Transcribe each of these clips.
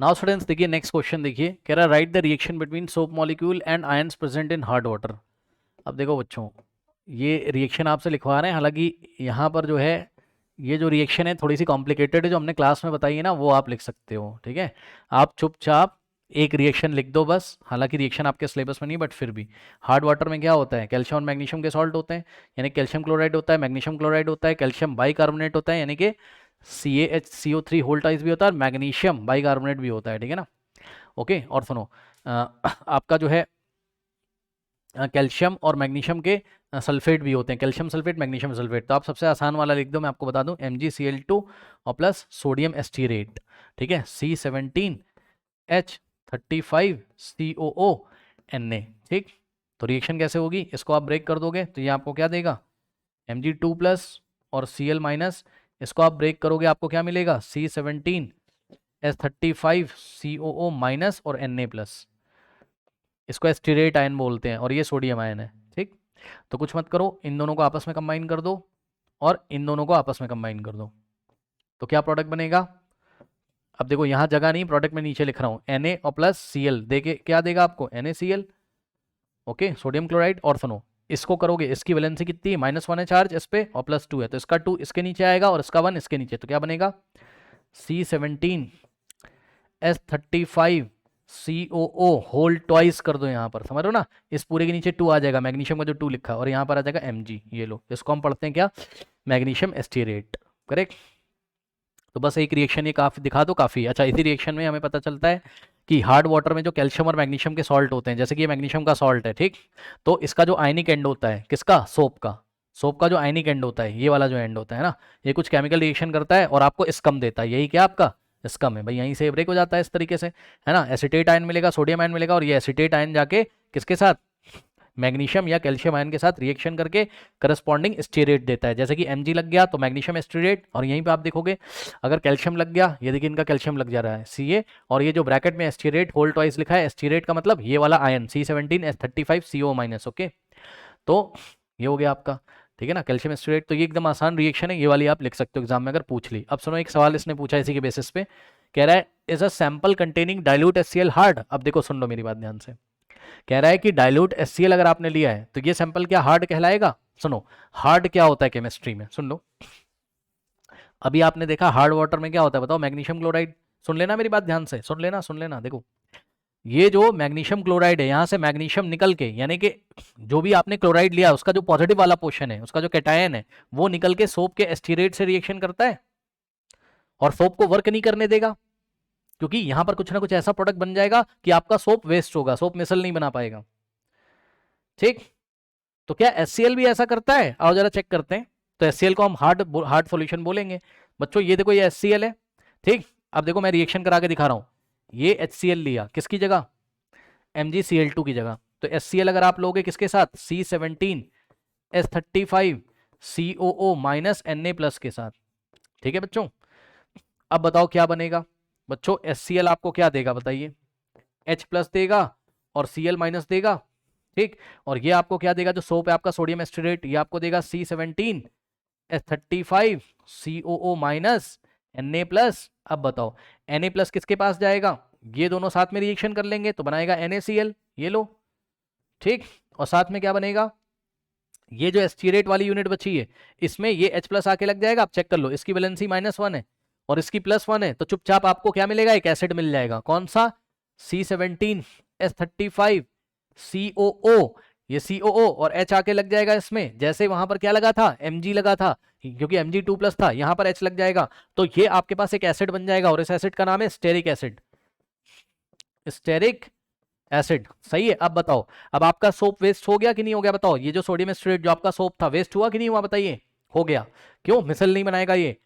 Now students देखिए next question देखिए, कह रहा है right the reaction between soap molecule and ions present in hard water. अब देखो बच्चों, ये रिएक्शन आपसे लिखवा रहे हैं, हालांकि यहाँ पर जो है ये जो रिएक्शन है थोड़ी सी कॉम्प्लिकेटेड है, जो हमने क्लास में बताई है ना वो आप लिख सकते हो, ठीक है। आप चुपचाप एक रिएक्शन लिख दो बस, हालांकि रिएक्शन आपके सिलेबस में नहीं, बट फिर भी हार्ड वाटर में क्या होता है, कैल्शियम और मैग्नीशियम के सॉल्ट होते हैं, यानी कैल्शियम क्लोराइड होता है, मैग्नीशियम क्लोराइड होता है, कैल्शियम बाइकार्बोनेट होता है यानी कि CaHCO3 होल टाइस भी होता है, और मैग्नीशियम बाइकार्बोनेट भी होता है, ठीक है ना। ओके, और सुनो, आपका जो है कैल्शियम और मैग्नीशियम के सल्फेट भी होते हैं, कैल्शियम सल्फेट मैग्नीशियम सल्फेट। तो आप सबसे आसान वाला लिख दो, मैं आपको बता दूं, MgCl2 और प्लस सोडियम एस्टीरेट, ठीक है, C17H35COO Na, ठीक। तो रिएक्शन कैसे होगी, इसको आप ब्रेक कर दोगे तो ये आपको क्या देगा, Mg2 प्लस और Cl माइनस, इसको आप ब्रेक करोगे आपको क्या मिलेगा, C17H35COO माइनस और Na प्लस, इसको एस्टीरेट आयन बोलते हैं और ये सोडियम आयन है, ठीक। तो कुछ मत करो, इन दोनों को आपस में कंबाइन कर दो और इन दोनों को आपस में कंबाइन कर दो, तो क्या प्रोडक्ट बनेगा। अब देखो यहाँ जगह नहीं, प्रोडक्ट में नीचे लिख रहा हूँ, Na और प्लस Cl देके क्या देगा आपको, NaCl, ओके, सोडियम क्लोराइड। और सुनो, इसको करोगे, इसकी वैलेंसी कितनी है, -1 है चार्ज इस पे और +2 है, तो इसका 2 इसके नीचे आएगा और इसका 1 इसके नीचे, तो क्या बनेगा, C17H35COO होल ट्वाइस कर दो यहाँ पर, समझ रहे हो ना, इस पूरे के नीचे 2 आ जाएगा, मैग्नीशियम का जो 2 लिखा है, और यहाँ पर आ जाएगा Mg, ये लो, इसको हम पढ़ते हैं क्या, मैग्नीशियम एस्टीरेट, करेक्ट। तो बस एक रिएक्शन ये काफी दिखा दो, काफी अच्छा। इसी रिएक्शन में हमें पता चलता है कि हार्ड वाटर में जो कैल्शियम और मैग्नीशियम के सॉल्ट होते हैं, जैसे कि ये मैग्नीशियम का सॉल्ट है, ठीक, तो इसका जो आयनिक एंड होता है, किसका, सोप का जो आयनिक एंड होता है, ये वाला जो एंड होता है ना, ये कुछ केमिकल रिएक्शन करता है और आपको स्कम देता है, यही क्या आपका स्कम है भाई, यहीं से ब्रेक हो जाता है इस तरीके से, है ना, एसिटेट आयन मिलेगा, सोडियम आयन मिलेगा, और ये एसिटेट आयन जाके किसके साथ, मैग्नीशियम या कैल्शियम आयन के साथ रिएक्शन करके करस्पॉन्डिंग स्टीरेट देता है। जैसे कि Mg लग गया तो मैग्नीशियम स्टीरेट, और यहीं पे आप देखोगे अगर कैल्शियम लग गया, ये देखिए इनका कैल्शियम लग जा रहा है Ca, और ये जो ब्रैकेट में स्टीरेट होल ट्वाइस लिखा है, स्टीरेट का मतलब ये वाला आयन C17H35CO माइनस, ओके। तो ये हो गया आपका, ठीक है ना, कैल्शियम स्टीरेट। तो ये एकदम आसान रिएक्शन है, ये वाली आप लिख सकते हो एग्जाम में अगर पूछ ली। अब सुनो, एक सवाल इसने पूछा इसी के बेसिस पे, कह रहा है is a sample containing dilute HCl hard. अब देखो सुन लो मेरी बात ध्यान से, कह रहा है कि डाइल्यूट HCl अगर आपने लिया है तो ये सैंपल क्या हार्ड कहलाएगा। सुनो, हार्ड क्या होता है केमिस्ट्री में, सुन लो, अभी आपने देखा हार्ड वाटर में क्या होता है बताओ, मैग्नीशियम क्लोराइड। सुन लेना मेरी बात ध्यान से, सुन लेना देखो, ये जो मैग्नीशियम क्लोराइड है, यहां से मैग्नीशियम निकल के, यानी कि जो भी आपने क्लोराइड लिया उसका जो पॉजिटिव वाला पोर्शन है, उसका जो कैटायन है, वो निकल के सोप के एस्टीरेट से रिएक्शन करता है और सोप को वर्क नहीं करने देगा, क्योंकि यहां पर कुछ ना कुछ ऐसा प्रोडक्ट बन जाएगा कि आपका सोप वेस्ट होगा, सोप मिसल नहीं बना पाएगा, ठीक। तो क्या HCl भी ऐसा करता है, आओ जरा चेक करते हैं। तो HCl को हम हार्ड हार्ड सॉल्यूशन बोलेंगे बच्चों, ये देखो ये HCl है, ठीक। अब देखो मैं रिएक्शन करा के दिखा रहा हूं, ये HCl लिया किसकी जगह, MgCl2 की जगह, तो HCl अगर आप लोगे किसके साथ, C17H35COO माइनस Na प्लस के साथ, ठीक है बच्चों। अब बताओ क्या बनेगा बच्चों, HCl आपको क्या देगा बताइए, H प्लस देगा और Cl माइनस देगा, ठीक। और ये आपको क्या देगा, जो सोप है आपका सोडियम एस्टीरेट, ये आपको देगा C17H35COO माइनस Na प्लस। अब बताओ Na प्लस किसके पास जाएगा, ये दोनों साथ में रिएक्शन कर लेंगे तो बनाएगा NaCl, ये लो, ठीक। और साथ में क्या बनेगा, ये जो एस्टीरेट वाली यूनिट बची है, इसमें ये H प्लस आके लग जाएगा, आप चेक कर लो, इसकी वैलेंसी -1 है और इसकी +1 है, तो चुपचाप आपको क्या मिलेगा, एक एसिड मिल जाएगा, कौन सा, C17H35COO, ये COO और H आके लग जाएगा इसमें, जैसे वहां पर क्या लगा था, Mg लगा था, क्योंकि Mg2+ था, यहां पर H लग जाएगा, तो ये आपके पास एक एसिड बन जाएगा, और इस एसिड का नाम है स्टेरिक एसिड, स्टेरिक एसिड, सही है। अब बताओ, अब आपका सोप वेस्ट हो गया कि नहीं हो गया, बताओ, ये जो सोडियम एस्टीरेट जो आपका सोप था वेस्ट हुआ कि नहीं हुआ, बताइए, हो गया, क्यों, मिसल नहीं बनाएगा ये,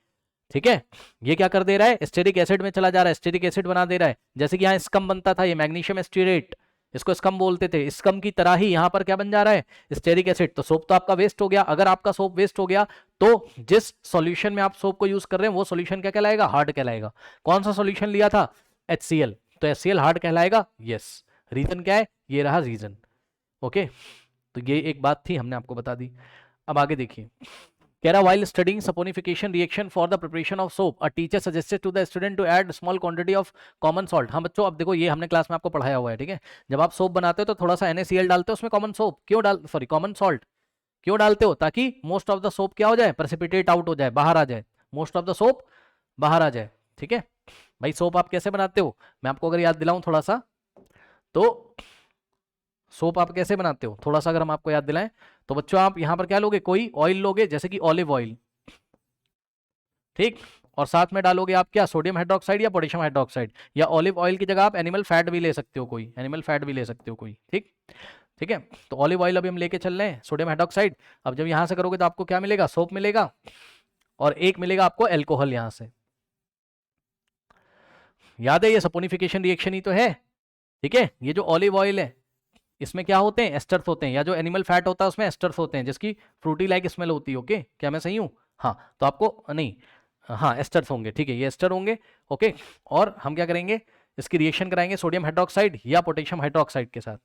ठीक है। ये क्या कर दे रहा है, एस्टेरिक एसिड में चला जा रहा है, एस्टेरिक एसिड बना दे रहा है, जैसे कि यहाँ स्कम बनता था, ये मैग्नीशियम एस्टीरेट, इसको स्कम बोलते थे, स्कम की तरह ही यहाँ पर क्या बन जा रहा है, स्टेरिक एसिड। तो सोप तो आपका वेस्ट हो गया, अगर आपका सोप वेस्ट हो गया तो जिस सॉल्यूशन में आप सोप को यूज कर रहे हैं वो सॉल्यूशन क्या कहलाएगा, हार्ड कहलाएगा। कौन सा सॉल्यूशन लिया था, HCl, तो HCl हार्ड कहलाएगा, यस। रीजन क्या है, ये रहा रीजन, ओके। तो ये एक बात थी, हमने आपको बता दी। अब आगे देखिए, कह रहा while studying saponification reaction for the preparation of soap a teacher suggested to the student to add small quantity of common salt। हाँ बच्चों, अब देखो ये हमने क्लास में आपको पढ़ाया हुआ है, ठीक है। जब आप सोप बनाते हो तो थोड़ा सा NaCl डालते हो उसमें, कॉमन सोप क्यों सॉरी कॉमन सॉल्ट क्यों डालते हो? ताकि मोस्ट ऑफ द सोप क्या हो जाए, प्रेसिपिटेट आउट हो जाए, बाहर आ जाए, मोस्ट ऑफ द सोप बाहर आ जाए, ठीक है। भाई सोप आप कैसे बनाते हो, मैं आपको अगर याद दिलाऊं थोड़ा सा, तो सोप आप कैसे बनाते हो थोड़ा सा अगर हम आपको याद दिलाएं, तो बच्चों आप यहां पर क्या लोगे, कोई ऑयल लोगे जैसे कि ऑलिव ऑयल, ठीक, और साथ में डालोगे आप क्या, सोडियम हाइड्रोक्साइड या पोटेशियम हाइड्रोक्साइड, या ऑलिव ऑयल की जगह आप एनिमल फैट भी ले सकते हो, कोई एनिमल फैट भी ले सकते हो कोई, ठीक। ठीक है, तो ऑलिव ऑयल अभी हम लेके चल रहे हैं, सोडियम हाइड्रोक्साइड। अब जब यहां से करोगे तो आपको क्या मिलेगा, सोप मिलेगा, और एक मिलेगा आपको एल्कोहल यहां से। याद है ये सपोनिफिकेशन रिएक्शन ही तो है, ठीक है। ये जो ऑलिव ऑयल है इसमें क्या होते हैं, एस्टर्स होते हैं, या जो एनिमल फैट होता है उसमें एस्टर्स होते हैं, जिसकी फ्रूटी लाइक स्मेल होती है। ओके, क्या मैं सही हूं? हाँ, तो आपको नहीं, हाँ एस्टर्स होंगे, ठीक है, ये एस्टर होंगे। ओके, और हम क्या करेंगे, इसकी रिएक्शन कराएंगे सोडियम हाइड्रोक्साइड या पोटेशियम हाइड्रोक्साइड के साथ,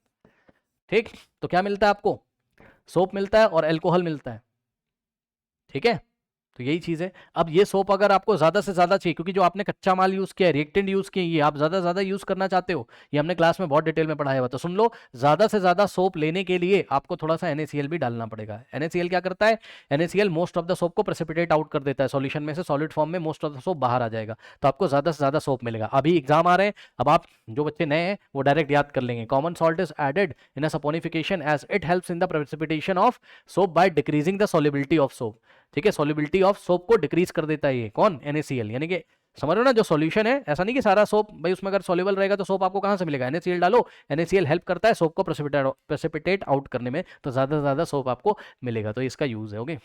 ठीक। तो क्या मिलता है आपको, सोप मिलता है और एल्कोहल मिलता है, ठीक है। तो यही चीज है। अब ये सोप अगर आपको ज्यादा से ज्यादा चाहिए, क्योंकि जो आपने कच्चा माल यूज किया है, रिएक्टेंट यूज किए, ये आप ज्यादा से ज्यादा यूज करना चाहते हो, ये हमने क्लास में बहुत डिटेल में पढ़ाया हुआ, तो सुन लो, ज्यादा से ज्यादा सोप लेने के लिए आपको थोड़ा सा NaCl भी डालना पड़ेगा। NaCl क्या करता है, NaCl most of the soap को प्रेसिपिटेट आउट कर देता है, सॉल्यूशन में से सॉलिड फॉर्म में मोस्ट ऑफ द सोप बाहर आ जाएगा, तो आपको ज्यादा से ज्यादा सोप मिलेगा। अभी एग्जाम आ रहे हैं, अब आप जो बच्चे नए हैं वो डायरेक्ट याद कर लेंगे, common salt is added in a saponification as it helps in the precipitation of soap by decreasing the solubility of soap, ठीक है। सॉल्युबिलिटी ऑफ सोप को डिक्रीज कर देता है ये कौन, NaCl, यानी कि समझ रहे हो ना, जो सॉल्यूशन है, ऐसा नहीं कि सारा सोप भाई उसमें अगर सॉल्युबल रहेगा तो सोप आपको कहां से मिलेगा, NaCl डालो, NaCl हेल्प करता है सोप को प्रेसिपिटेट आउट करने में, तो ज्यादा से ज्यादा सोप आपको मिलेगा, तो इसका यूज है। ओके,